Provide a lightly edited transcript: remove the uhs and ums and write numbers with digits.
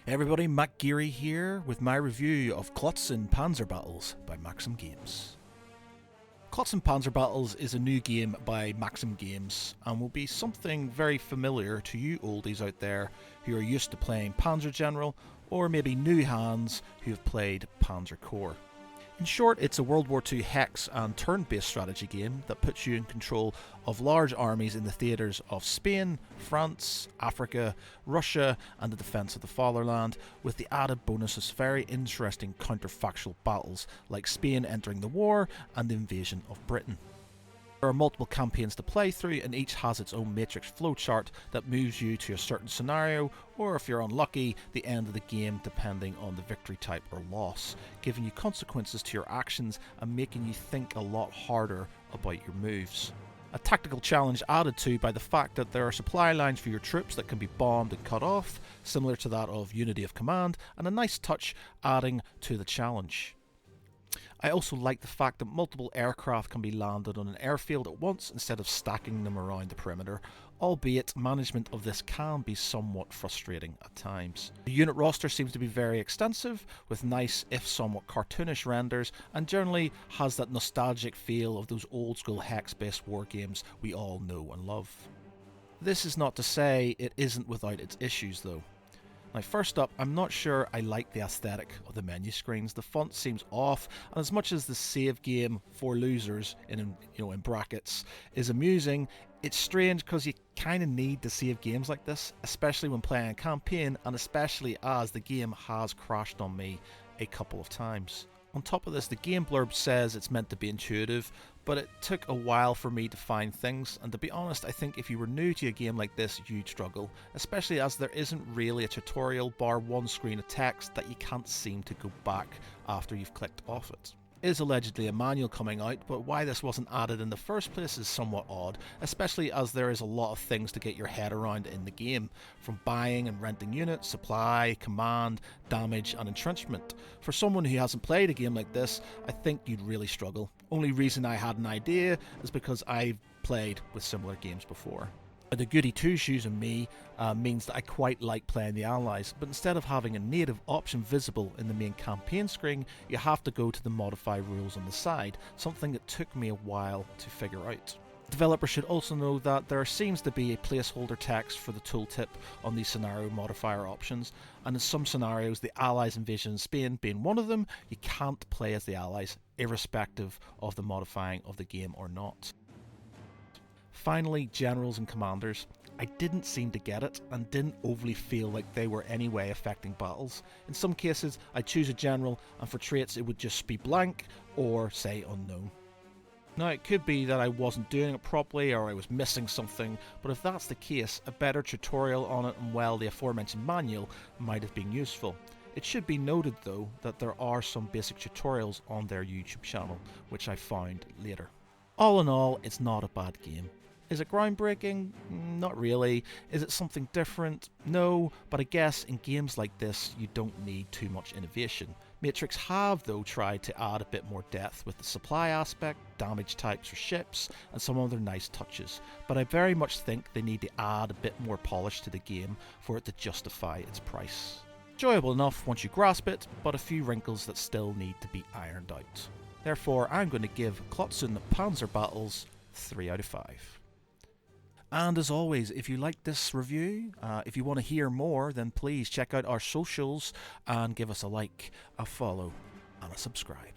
Hey everybody, Matt Geary here with my review of Klotzen Panzer Battles by Maxim Games. Klotzen Panzer Battles is a new game by Maxim Games and will be something very familiar to you oldies out there who are used to playing Panzer General, or maybe new hands who have played Panzer Corps. In short, it's a World War II hex and turn-based strategy game that puts you in control of large armies in the theatres of Spain, France, Africa, Russia and the defence of the fatherland, with the added bonus of very interesting counterfactual battles like Spain entering the war and the invasion of Britain. There are multiple campaigns to play through, and each has its own matrix flowchart that moves you to a certain scenario, or if you're unlucky, the end of the game depending on the victory type or loss, giving you consequences to your actions and making you think a lot harder about your moves. A tactical challenge added to by the fact that there are supply lines for your troops that can be bombed and cut off, similar to that of Unity of Command, and a nice touch adding to the challenge. I also like the fact that multiple aircraft can be landed on an airfield at once instead of stacking them around the perimeter, albeit management of this can be somewhat frustrating at times. The unit roster seems to be very extensive, with nice if somewhat cartoonish renders, and generally has that nostalgic feel of those old school hex-based war games we all know and love. This is not to say it isn't without its issues though. Now first up, I'm not sure I like the aesthetic of the menu screens. The font seems off, and as much as the save game for losers in brackets is amusing, it's strange because you kind of need to save games like this, especially when playing a campaign, and especially as the game has crashed on me a couple of times. On top of this, the game blurb says it's meant to be intuitive, but it took a while for me to find things, and to be honest, I think if you were new to a game like this, you'd struggle, especially as there isn't really a tutorial bar one screen of text that you can't seem to go back after you've clicked off it. It is allegedly a manual coming out, but why this wasn't added in the first place is somewhat odd, especially as there is a lot of things to get your head around in the game, from buying and renting units, supply, command, damage and entrenchment. For someone who hasn't played a game like this, I think you'd really struggle. Only reason I had an idea is because I've played with similar games before. The goody two-shoes in me means that I quite like playing the allies, but instead of having a native option visible in the main campaign screen, you have to go to the modify rules on the side, something that took me a while to figure out. Developers should also know that there seems to be a placeholder text for the tooltip on these scenario modifier options, and in some scenarios, the Allies' invasion in Spain being one of them, you can't play as the Allies, irrespective of the modifying of the game or not. Finally, generals and commanders. I didn't seem to get it and didn't overly feel like they were any way affecting battles. In some cases, I'd choose a general and for traits it would just be blank or say unknown. Now it could be that I wasn't doing it properly or I was missing something, but if that's the case, a better tutorial on it and well the aforementioned manual might have been useful. It should be noted though that there are some basic tutorials on their YouTube channel, which I found later. All in all, it's not a bad game. Is it groundbreaking? Not really. Is it something different? No, but I guess in games like this you don't need too much innovation. Matrix have though tried to add a bit more depth with the supply aspect, damage types for ships and some other nice touches, but I very much think they need to add a bit more polish to the game for it to justify its price. Enjoyable enough once you grasp it, but a few wrinkles that still need to be ironed out. Therefore I'm going to give Klotzen Panzer Battles 3 out of 5. And as always, if you like this review, if you want to hear more, then please check out our socials and give us a like, a follow and a subscribe.